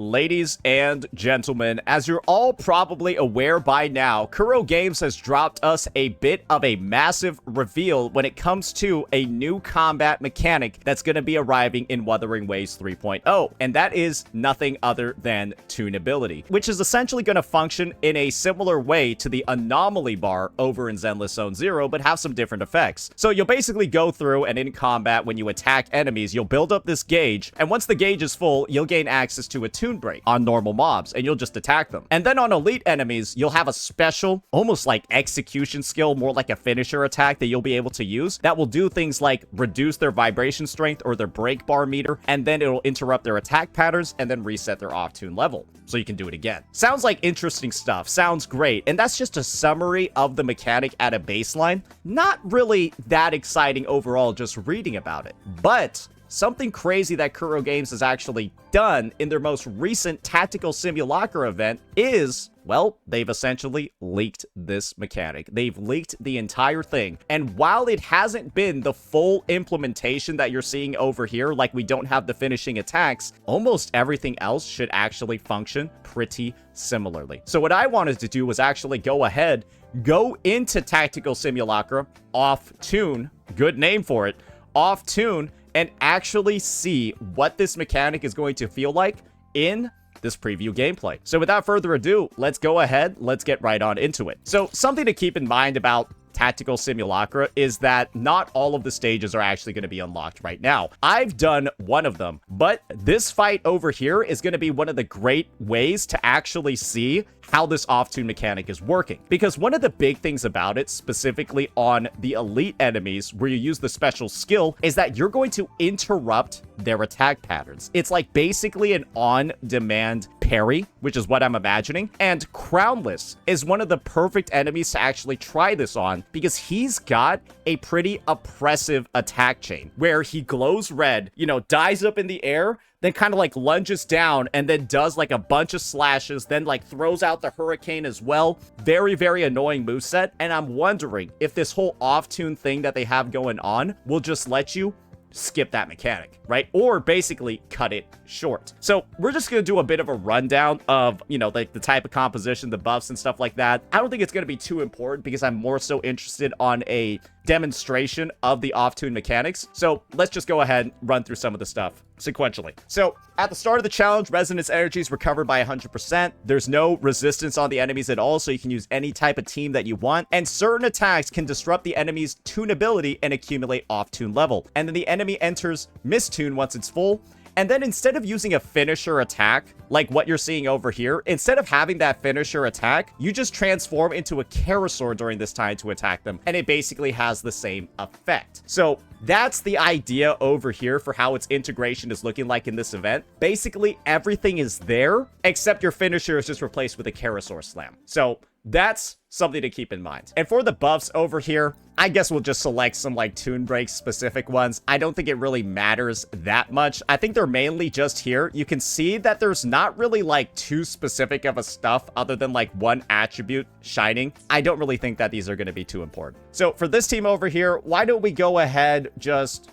Ladies and gentlemen, as you're all probably aware by now, Kuro Games has dropped us a bit of a massive reveal when it comes to a new combat mechanic that's going to be arriving in Wuthering Waves 3.0, and that is nothing other than Tunability, which is essentially going to function in a similar way to the anomaly bar over in Zenless Zone 0, but have some different effects. So you'll basically go through, and in combat, when you attack enemies, you'll build up this gauge, and once the gauge is full, you'll gain access to a tune break on normal mobs, and you'll just attack them. And then on elite enemies, you'll have a special, almost like execution skill, more like a finisher attack that you'll be able to use that will do things like reduce their vibration strength or their break bar meter, and then it'll interrupt their attack patterns and then reset their off-tune level, so you can do it again. Sounds like interesting stuff, sounds great, and that's just a summary of the mechanic at a baseline. Not really that exciting overall just reading about it, but something crazy that Kuro Games has actually done in their most recent Tactical Simulacra event is, well, they've essentially leaked this mechanic. They've leaked the entire thing. And while it hasn't been the full implementation that you're seeing over here, like we don't have the finishing attacks, almost everything else should actually function pretty similarly. So what I wanted to do was actually go ahead, go into Tactical Simulacra, off tune, good name for it, off tune, and actually see what this mechanic is going to feel like in this preview gameplay. So without further ado, let's go ahead, let's get right on into it. So something to keep in mind about Tactical Simulacra is that not all of the stages are actually going to be unlocked right now. I've done one of them, but this fight over here is going to be one of the great ways to actually see how this off-tune mechanic is working. Because one of the big things about it, specifically on the elite enemies where you use the special skill, is that you're going to interrupt their attack patterns. It's like basically an on-demand parry, which is what I'm imagining. And Crownless is one of the perfect enemies to actually try this on because he's got a pretty oppressive attack chain where he glows red, you know, dies up in the air, then kind of like lunges down and then does like a bunch of slashes, then like throws out the hurricane as well. Very, very annoying moveset. And I'm wondering if this whole off-tune thing that they have going on will just let you skip that mechanic, right? Or basically cut it short. So we're just going to do a bit of a rundown of, you know, like the type of composition, the buffs and stuff like that. I don't think it's going to be too important because I'm more so interested on a demonstration of the off-tune mechanics. So let's just go ahead and run through some of the stuff sequentially. So at the start of the challenge, resonance energy is recovered by 100%. There's no resistance on the enemies at all, so you can use any type of team that you want. And certain attacks can disrupt the enemy's tunability and accumulate off-tune level. And then the enemy enters mistune once it's full. And then instead of using a finisher attack, like what you're seeing over here, instead of having that finisher attack, you just transform into a Karasaur during this time to attack them. And it basically has the same effect. So that's the idea over here for how its integration is looking like in this event. Basically, everything is there, except your finisher is just replaced with a Karasaur slam. So that's something to keep in mind. And for the buffs over here, I guess we'll just select some like tune break specific ones. I don't think it really matters that much. I think they're mainly just here. You can see that there's not really like too specific of a stuff other than like one attribute shining. I don't really think that these are going to be too important. So for this team over here, why don't we go ahead just,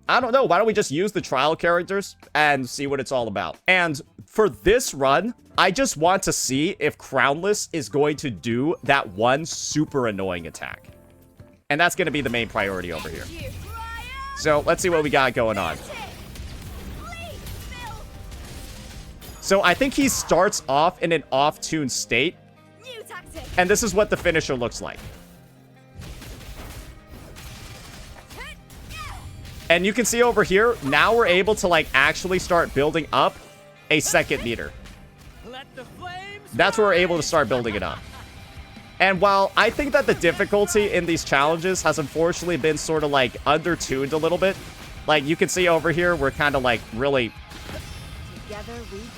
I don't know, why don't we just use the trial characters and see what it's all about? And for this run, I just want to see if Crownless is going to do that one super annoying attack. And that's going to be the main priority over here. So let's see what we got going on. So I think he starts off in an off-tune state. And this is what the finisher looks like. And you can see over here, now we're able to like actually start building up a second meter. That's where we're able to start building it up. And while I think that the difficulty in these challenges has unfortunately been sort of like under-tuned a little bit, like you can see over here, we're kind of like really,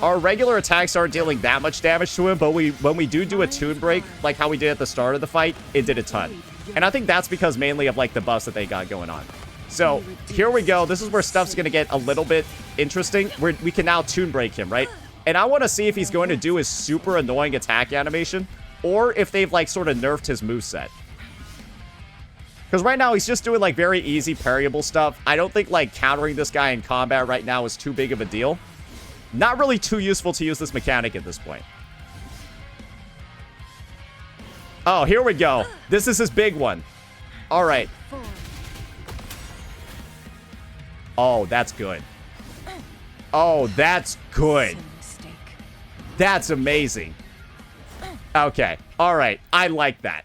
our regular attacks aren't dealing that much damage to him, but when we do a tune break, like how we did at the start of the fight, it did a ton. And I think that's because mainly of like the buffs that they got going on. So here we go. This is where stuff's going to get a little bit interesting. We can now tune break him, right? And I want to see if he's going to do his super annoying attack animation or if they've like sort of nerfed his moveset. Because right now he's just doing like very easy parryable stuff. I don't think like countering this guy in combat right now is too big of a deal. Not really too useful to use this mechanic at this point. Oh, here we go. This is his big one. All right. Oh, that's good. Oh, that's good. That's amazing. Okay. All right. I like that.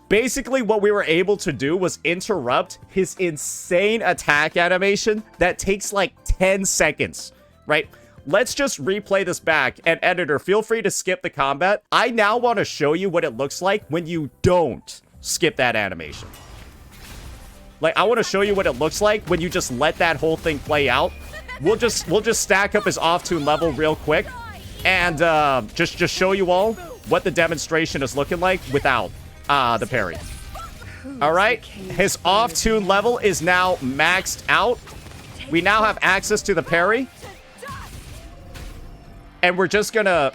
Basically, what we were able to do was interrupt his insane attack animation that takes like 10 seconds, right? Let's just replay this back. And editor, feel free to skip the combat. I now want to show you what it looks like when you don't skip that animation. Like, I want to show you what it looks like when you just let that whole thing play out. We'll just stack up his off-tune level real quick and just show you all what the demonstration is looking like without the parry. All right, his off-tune level is now maxed out. We now have access to the parry. And we're just gonna,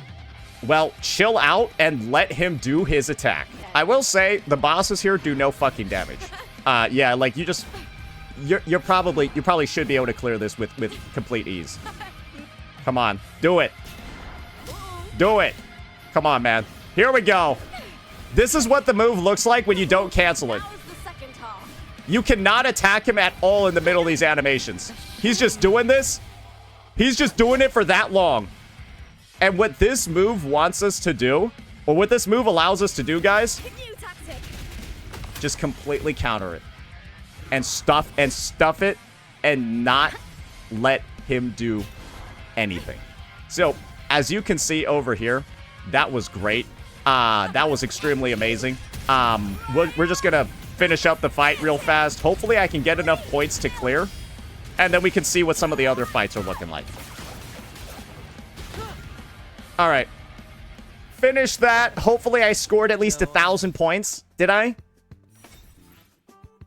well, chill out and let him do his attack. I will say, the bosses here do no fucking damage. Yeah, like, you probably should be able to clear this with complete ease. Come on, do it. Do it. Come on, man. Here we go. This is what the move looks like when you don't cancel it. You cannot attack him at all in the middle of these animations. He's just doing this. He's just doing it for that long. And what this move wants us to do, or what this move allows us to do, guys, just completely counter it. And stuff it and not let him do anything. So, as you can see over here, that was great. That was extremely amazing. We're just gonna finish up the fight real fast. Hopefully I can get enough points to clear. And then we can see what some of the other fights are looking like. Alright. Finish that. Hopefully I scored at least 1,000 points. Did I?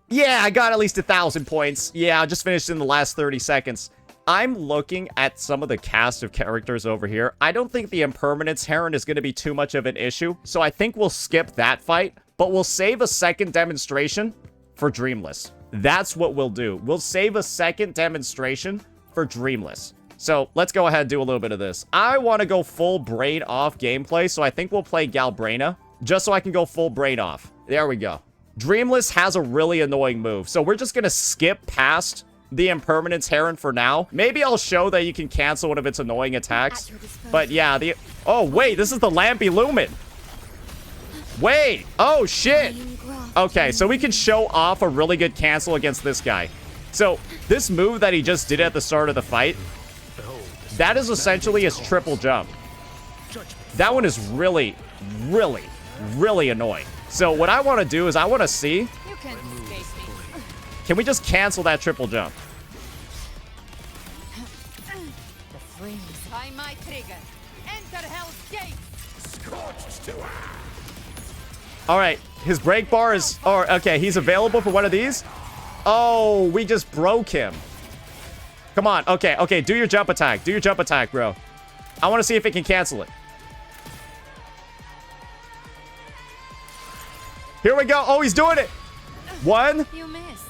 Yeah, I got at least 1,000 points. Yeah, I just finished in the last 30 seconds. I'm looking at some of the cast of characters over here. I don't think the Impermanence Heron is going to be too much of an issue. So I think we'll skip that fight. But we'll save a second demonstration for Dreamless. That's what we'll do. We'll save a second demonstration for Dreamless. So let's go ahead and do a little bit of this. I want to go full brain off gameplay. So I think we'll play Galbraina. Just so I can go full brain off. There we go. Dreamless has a really annoying move. So we're just going to skip past the Impermanence Heron for now. Maybe I'll show that you can cancel one of its annoying attacks. But yeah, oh, wait, this is the Lampylumen. Wait. Oh, shit. Okay, so we can show off a really good cancel against this guy. So this move that he just did at the start of the fight, that is essentially his triple jump. That one is really, really, really annoying. So what I want to do is I want to see... Can we just cancel that triple jump? Alright, his break bar is... Oh, okay, he's available for one of these. Oh, we just broke him. Come on, okay, do your jump attack. Do your jump attack, bro. I want to see if it can cancel it. Here we go. Oh, he's doing it. One. You missed.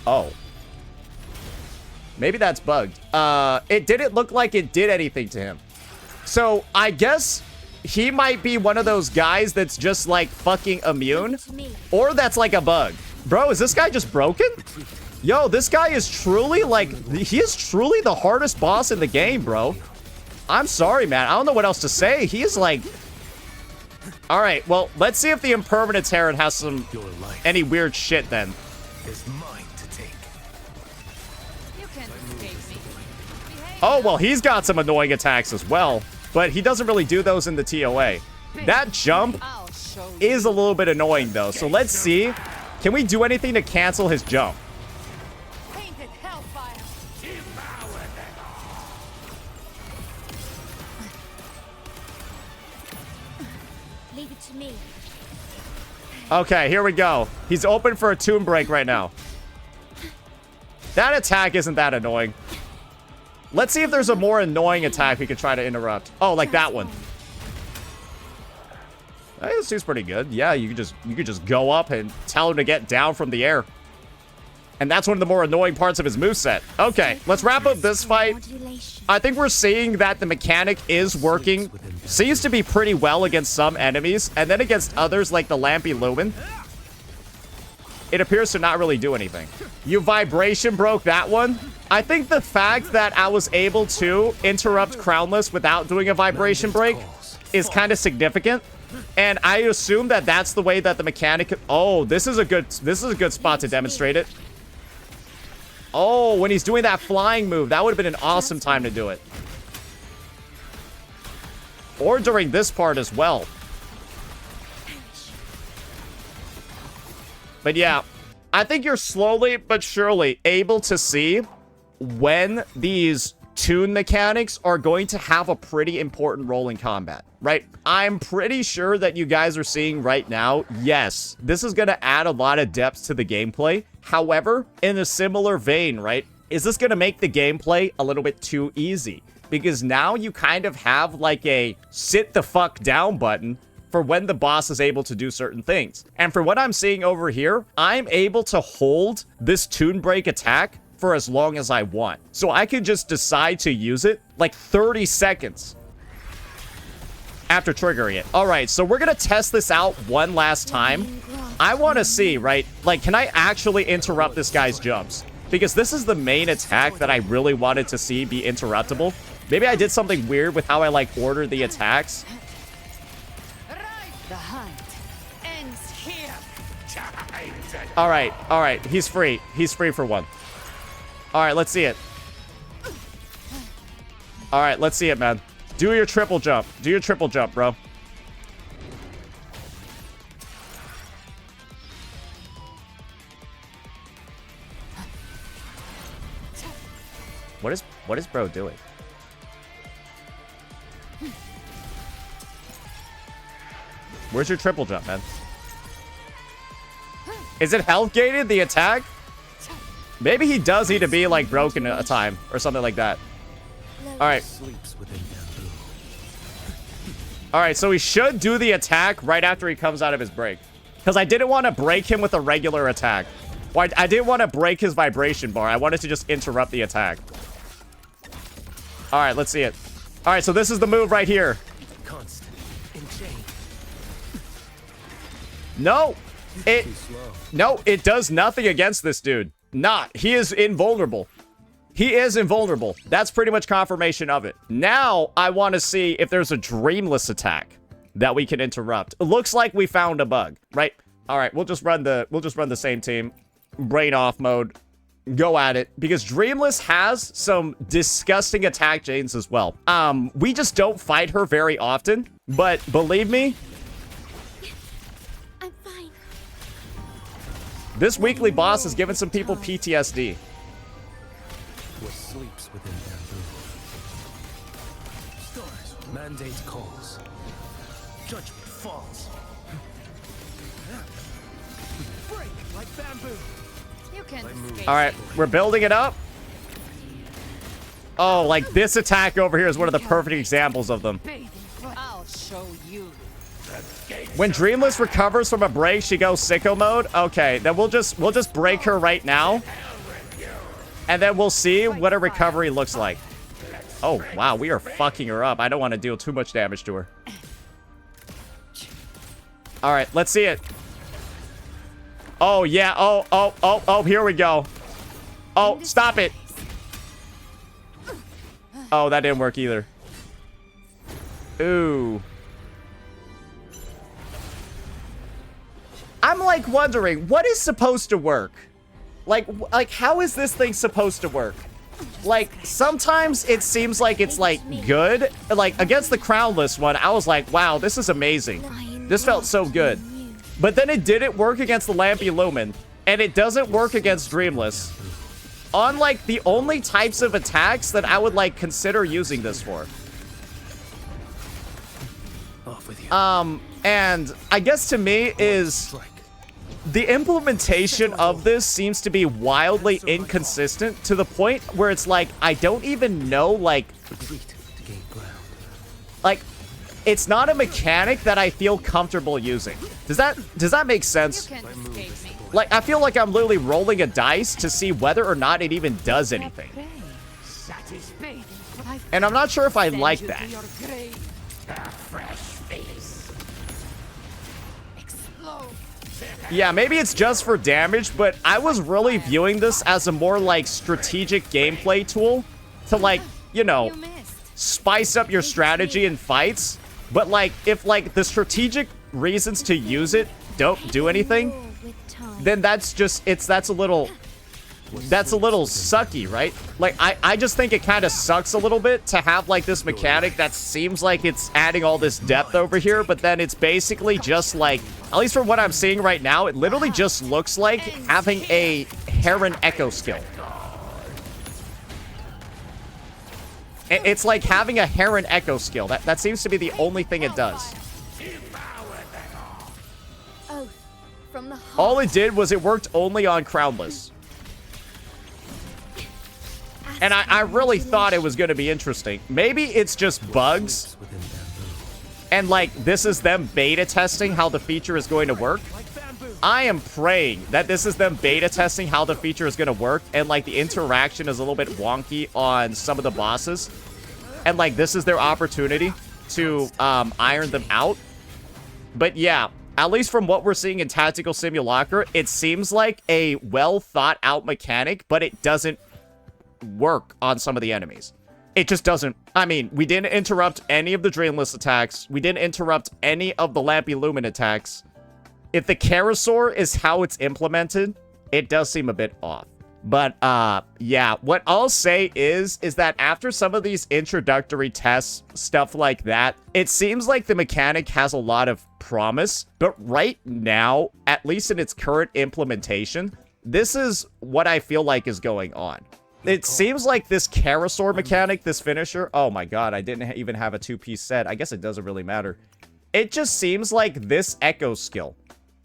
Oh. Maybe that's bugged. It didn't look like it did anything to him. So, I guess he might be one of those guys that's just, like, fucking immune. Or that's, like, a bug. Bro, is this guy just broken? Yo, this guy is truly, like, he is truly the hardest boss in the game, bro. I'm sorry, man. I don't know what else to say. He is, like... Alright, well, let's see if the Impermanence Heron has some... any weird shit, then. Is mine to take. You can't escape me. Oh, well, he's got some annoying attacks as well. But he doesn't really do those in the TOA. That jump is a little bit annoying, though. So let's see. Can we do anything to cancel his jump? Painted hellfire. Leave it to me. Okay, here we go. He's open for a tomb break right now. That attack isn't that annoying. Let's see if there's a more annoying attack we could try to interrupt. Oh, like that one. Hey, this seems pretty good. Yeah, you could just go up and tell him to get down from the air. And that's one of the more annoying parts of his moveset. Okay, let's wrap up this fight. I think we're seeing that the mechanic is working. Seems to be pretty well against some enemies. And then against others like the Lampylumen, it appears to not really do anything. You vibration broke that one. I think the fact that I was able to interrupt Crownless without doing a vibration break is kind of significant. And I assume that that's the way that the mechanic... Oh, this is a good spot to demonstrate it. Oh, when he's doing that flying move, that would have been an awesome time to do it. Or during this part as well. But yeah, I think you're slowly but surely able to see when these tune mechanics are going to have a pretty important role in combat, right? I'm pretty sure that you guys are seeing right now, yes, this is going to add a lot of depth to the gameplay. However, in a similar vein, right, is this going to make the gameplay a little bit too easy? Because now you kind of have like a sit the fuck down button for when the boss is able to do certain things. And for what I'm seeing over here, I'm able to hold this tune break attack for as long as I want. So I could just decide to use it like 30 seconds after triggering it. All right, so we're gonna test this out one last time. I want to see, right, like, can I actually interrupt this guy's jumps? Because this is the main attack that I really wanted to see be interruptible. Maybe I did something weird with how I, like, ordered the attacks. The hunt ends here. All right, he's free. He's free for one. All right, let's see it. All right, let's see it, man. Do your triple jump. Do your triple jump, bro. What is bro doing? Where's your triple jump, man? Is it health gated, the attack? Maybe he does need to be, like, broken a time or something like that. Alright. Alright, so he should do the attack right after he comes out of his break. Because I didn't want to break him with a regular attack. Well, I didn't want to break his vibration bar. I wanted to just interrupt the attack. Alright, let's see it. Alright, so this is the move right here. No! No, it does nothing against this dude. He is invulnerable. He is invulnerable. That's pretty much confirmation of it. Now, I want to see if there's a Dreamless attack that we can interrupt. It looks like we found a bug, right? All right, we'll just run the same team. Brain off mode. Go at it. Because Dreamless has some disgusting attack chains as well. We just don't fight her very often, but believe me, I'm fine. this weekly boss has given some people PTSD. What sleeps within bamboo? Stars mandate calls. Judgment falls. Break like bamboo. You can escape. All right, we're building it up. Oh, like this attack over here is one of the perfect examples of them. I'll show you. When Dreamless recovers from a break, she goes sicko mode. Okay, then we'll just break her right now. And then we'll see what a recovery looks like. Oh, wow, we are fucking her up. I don't want to deal too much damage to her. All right, let's see it. Oh, yeah. Oh, here we go. Oh, stop it. Oh, that didn't work either. Ooh. I'm, like, wondering, what is supposed to work? Like, how is this thing supposed to work? Like, sometimes it seems like it's, like, good. Like, against the Crownless one, I was like, wow, this is amazing. This felt so good. But then it didn't work against the Lampylumen, and it doesn't work against Dreamless. On, like, the only types of attacks that I would, like, consider using this for. And I guess to me is... the implementation of this seems to be wildly inconsistent to the point where it's like, I don't even know, like, it's not a mechanic that I feel comfortable using. Does that make sense? You can escape me. Like, I feel like I'm literally rolling a dice to see whether or not it even does anything. And I'm not sure if I like that. Yeah, maybe it's just for damage, but I was really viewing this as a more, like, strategic gameplay tool to, like, you know, spice up your strategy in fights. But, like, if, like, the strategic reasons to use it don't do anything, then that's just, that's a little sucky, right? Like, I just think it kind of sucks a little bit to have, like, this mechanic that seems like it's adding all this depth over here, but then it's basically just, like, at least from what I'm seeing right now, it literally just looks like having a Heron Echo skill. It's like having a Heron Echo skill. That seems to be the only thing it does. All it did was it worked only on Crownless. And I really thought it was going to be interesting. Maybe it's just bugs. And, like, this is them beta testing how the feature is going to work. I am praying that this is them beta testing how the feature is going to work. And, like, the interaction is a little bit wonky on some of the bosses. And, like, this is their opportunity to iron them out. But, yeah, at least from what we're seeing in Tactical Simulacra, it seems like a well-thought-out mechanic, but it doesn't work on some of the enemies. It just doesn't. I mean, we didn't interrupt any of the Dreamless attacks. We didn't interrupt any of the Lampylumen attacks. If the Karasaur is how it's implemented, it does seem a bit off. But, yeah, what I'll say is that after some of these introductory tests, stuff like that, it seems like the mechanic has a lot of promise. But right now, at least in its current implementation, this is what I feel like is going on. It seems like this Karasaur mechanic, this finisher... Oh my god, I didn't even have a two-piece set. I guess it doesn't really matter. It just seems like this Echo skill,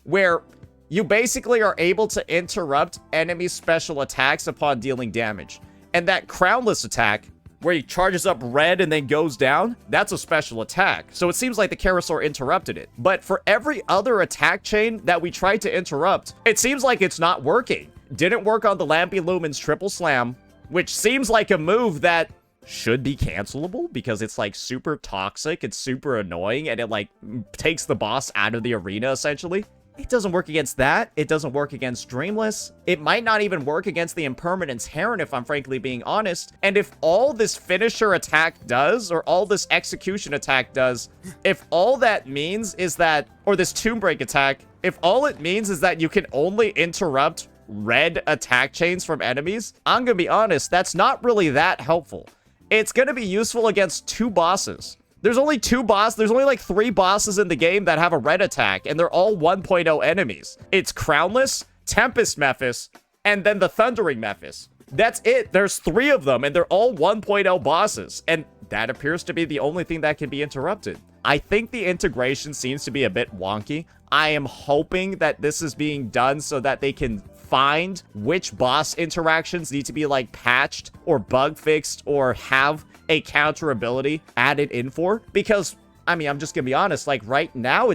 where you basically are able to interrupt enemy special attacks upon dealing damage. And that Crownless attack, where he charges up red and then goes down, that's a special attack. So it seems like the Karasaur interrupted it. But for every other attack chain that we tried to interrupt, it seems like it's not working. Didn't work on the Lampylumen's triple slam, which seems like a move that should be cancelable because it's, like, super toxic, it's super annoying, and it, like, takes the boss out of the arena, essentially. It doesn't work against that. It doesn't work against Dreamless. It might not even work against the Impermanence Heron, if I'm frankly being honest. And if all this finisher attack does, or all this execution attack does, if all that means is that, or this Tomb Break attack, if all it means is that you can only interrupt red attack chains from enemies, I'm gonna be honest, that's not really that helpful. It's gonna be useful against two bosses. There's only like 3 bosses in the game that have a red attack, and they're all 1.0 enemies. It's Crownless, Tempest Mephis, and then the Thundering Mephis. That's it. There's 3 of them, and they're all 1.0 bosses, and that appears to be the only thing that can be interrupted. I think the integration seems to be a bit wonky. I am hoping that this is being done so that they can find which boss interactions need to be, like, patched or bug fixed or have a counter ability added in for. Because, I mean, I'm just gonna be honest, like, right now,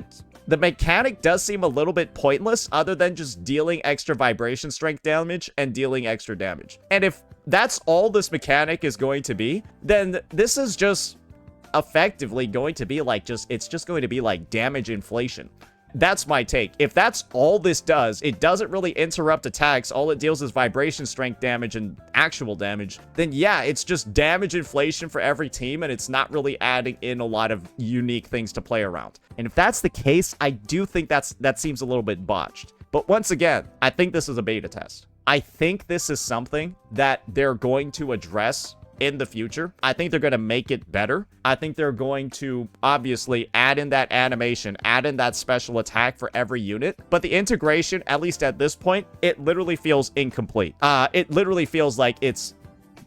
the mechanic does seem a little bit pointless other than just dealing extra vibration strength damage and dealing extra damage. And if that's all this mechanic is going to be, then this is just effectively going to be like it's just going to be like damage inflation. That's my take. If that's all this does, it doesn't really interrupt attacks, all it deals is vibration strength damage and actual damage, then yeah, it's just damage inflation for every team, and it's not really adding in a lot of unique things to play around. And if that's the case, I do think that seems a little bit botched. But once again, I think this is a beta test. I think this is something that they're going to address in the future. I think they're going to make it better. I think they're going to obviously add in that animation, add in that special attack for every unit. But the integration, at least at this point, it literally feels incomplete. It literally feels like it's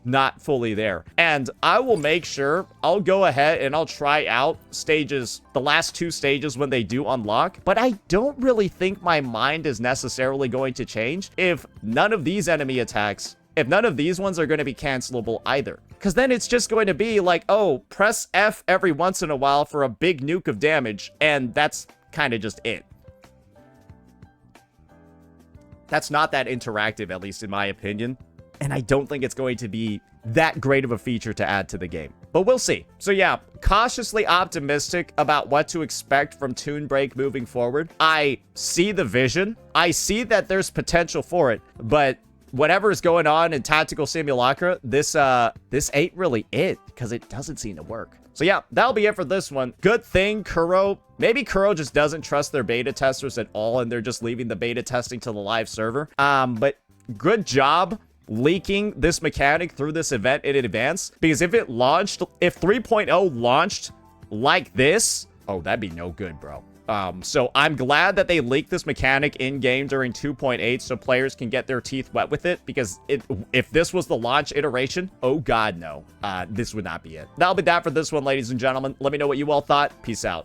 not fully there. And I will make sure I'll go ahead and I'll try out stages, the last 2 stages when they do unlock. But I don't really think my mind is necessarily going to change if none of these enemy attacks, if none of these ones are going to be cancelable either. Because then it's just going to be like, oh, press F every once in a while for a big nuke of damage, and that's kind of just it. That's not that interactive, at least in my opinion. And I don't think it's going to be that great of a feature to add to the game. But we'll see. So yeah, cautiously optimistic about what to expect from Toon Break moving forward. I see the vision. I see that there's potential for it. But whatever is going on in Tactical Simulacra, this ain't really it, because it doesn't seem to work. So yeah, that'll be it for this one. Good thing Kuro, maybe Kuro just doesn't trust their beta testers at all, and they're just leaving the beta testing to the live server. But good job leaking this mechanic through this event in advance, because if 3.0 launched like this, oh, that'd be no good, bro. So I'm glad that they leaked this mechanic in game during 2.8 so players can get their teeth wet with it, because if this was the launch iteration, oh god no, this would not be it. That'll be that for this one, ladies and gentlemen. Let me know what you all thought. Peace out.